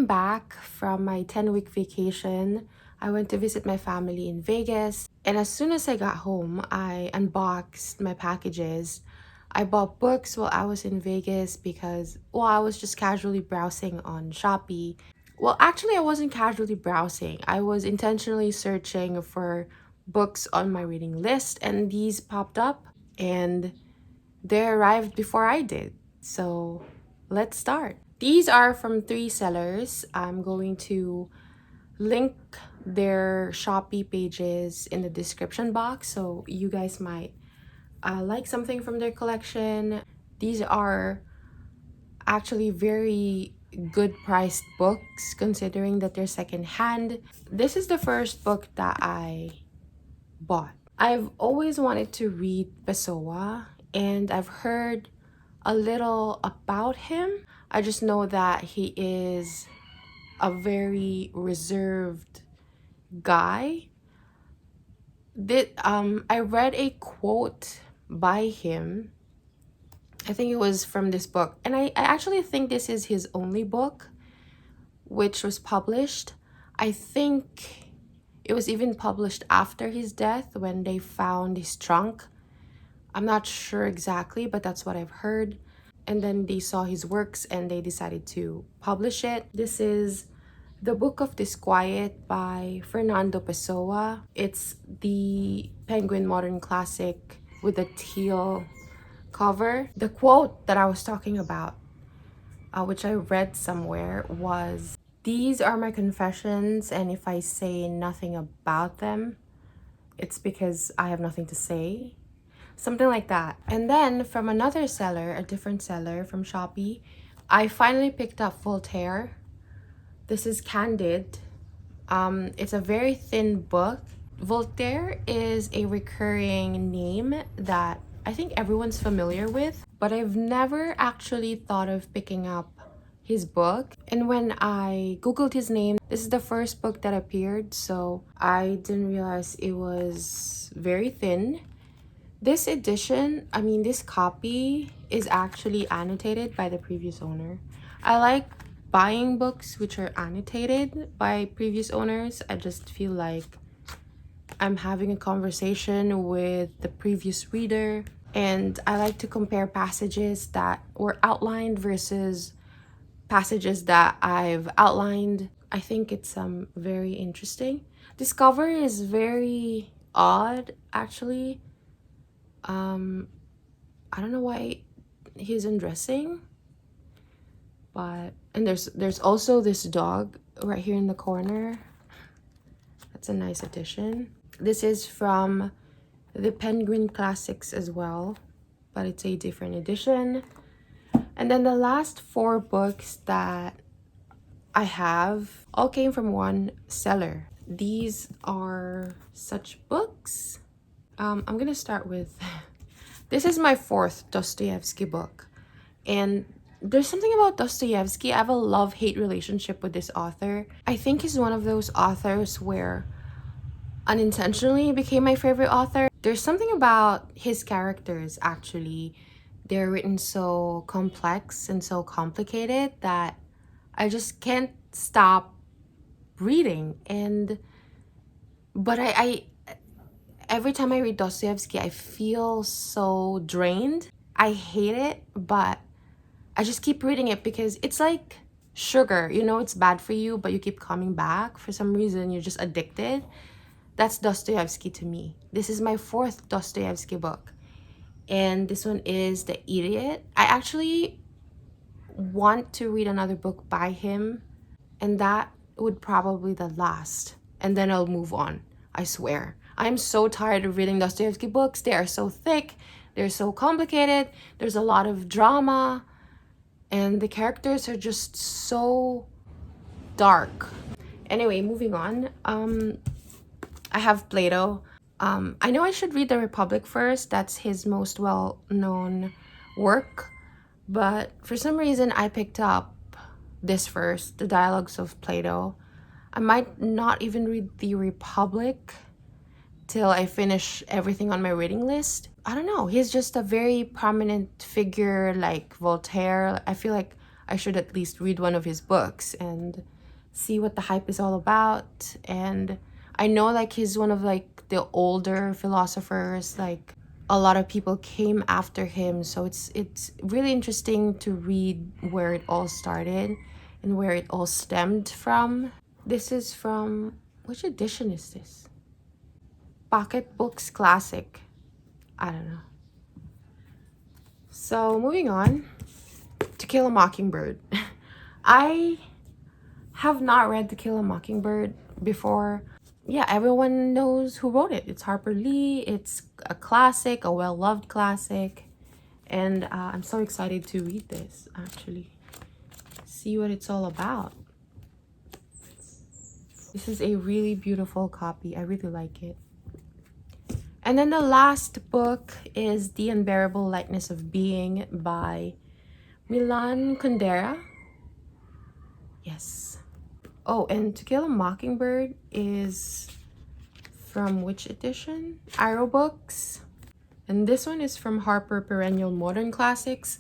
came back from my 10-week vacation. I went to visit my family in Vegas. And as soon as I got home, I unboxed my packages. I bought books while I was in Vegas because, well, I was just casually browsing on Shopee. Well, actually, I wasn't casually browsing. I was intentionally searching for books on my reading list, and these popped up, and they arrived before I did. So let's start. These are from 3 sellers. I'm going to link their Shopee pages in the description box, so you guys might like something from their collection. These are actually very good priced books considering that they're secondhand. This is the first book that I bought. I've always wanted to read Pessoa, and I've heard a little about him. I just know that he is a very reserved guy. I read a quote by him. I think it was from this book, and I actually think this is his only book which was published. I think it was even published after his death when they found his trunk. I'm not sure exactly, but that's what I've heard. And then they saw his works and they decided to publish it. This is The Book of Disquiet by Fernando Pessoa. It's the Penguin Modern Classic with a teal cover. The quote that I was talking about, which I read somewhere, was, "These are my confessions, and if I say nothing about them, it's because I have nothing to say." Something like that. And then from another seller, a different seller from Shopee, I finally picked up Voltaire. This is Candid. It's a very thin book. Voltaire is a recurring name that I think everyone's familiar with, but I've never actually thought of picking up his book. And when I googled his name, this is the first book that appeared, so I didn't realize it was very thin. This edition, this copy is actually annotated by the previous owner. I like buying books which are annotated by previous owners. I just feel like I'm having a conversation with the previous reader, and I like to compare passages that were outlined versus passages that I've outlined. I think it's very interesting. This cover is very odd, actually. I don't know why he's undressing, and there's also this dog right here in the corner. That's a nice addition. This is from the Penguin Classics as well, but it's a different edition. And then the last 4 books that I have all came from one seller. These are such books. I'm gonna start with this is my 4th Dostoevsky book, and there's something about Dostoevsky. I have a love-hate relationship with this author. I think he's one of those authors where unintentionally became my favorite author. There's something about his characters, actually. They're written so complex and so complicated that I just can't stop reading. But I every time I read Dostoevsky, I feel so drained. I hate it, but I just keep reading it because it's like sugar. You know it's bad for you, but you keep coming back. For some reason, you're just addicted. That's Dostoevsky to me. This is my 4th Dostoevsky book, and this one is The Idiot. I actually want to read another book by him, and that would probably be the last, and then I'll move on. I swear. I'm so tired of reading Dostoevsky books. They are so thick, they're so complicated, there's a lot of drama, and the characters are just so dark. Anyway, moving on. I have Plato. I know I should read The Republic first. That's his most well-known work. But for some reason, I picked up this first, The Dialogues of Plato. I might not even read The Republic till I finish everything on my reading list. I don't know. He's just a very prominent figure like Voltaire. I feel like I should at least read one of his books and see what the hype is all about. And I know like he's one of like the older philosophers, like a lot of people came after him, so it's really interesting to read where it all started and where it all stemmed from. This is from, which edition is this? Pocket Books Classic. I don't know. So moving on, To Kill a Mockingbird. I have not read To Kill a Mockingbird before. Yeah, everyone knows who wrote it. It's Harper Lee. It's a classic, a well-loved classic. And I'm so excited to read this, actually. See what it's all about. This is a really beautiful copy. I really like it. And then the last book is The Unbearable Lightness of Being by Milan Kundera. Yes. Oh, and To Kill a Mockingbird is from which edition? Arrow Books. And this one is from Harper Perennial Modern Classics.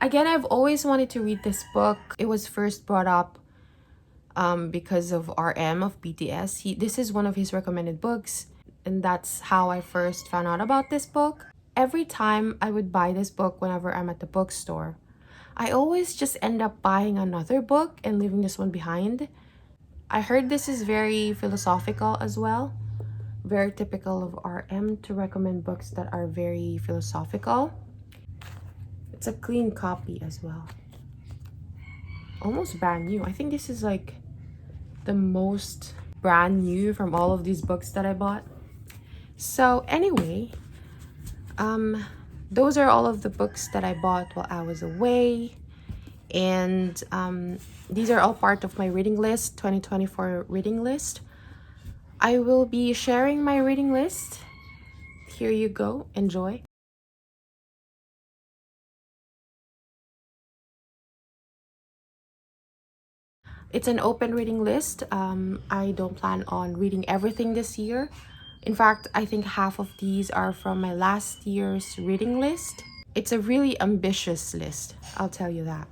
Again, I've always wanted to read this book. It was first brought up because of RM of BTS. This is one of his recommended books, and that's how I first found out about this book. Every time I would buy this book whenever I'm at the bookstore, I always just end up buying another book and leaving this one behind. I heard this is very philosophical as well. Very typical of RM to recommend books that are very philosophical. It's a clean copy as well. Almost brand new. I think this is like the most brand new from all of these books that I bought. So anyway, those are all of the books that I bought while I was away. And these are all part of my reading list, 2024 reading list. I will be sharing my reading list. Here you go. Enjoy. It's an open reading list. I don't plan on reading everything this year. In fact, I think half of these are from my last year's reading list. It's a really ambitious list, I'll tell you that.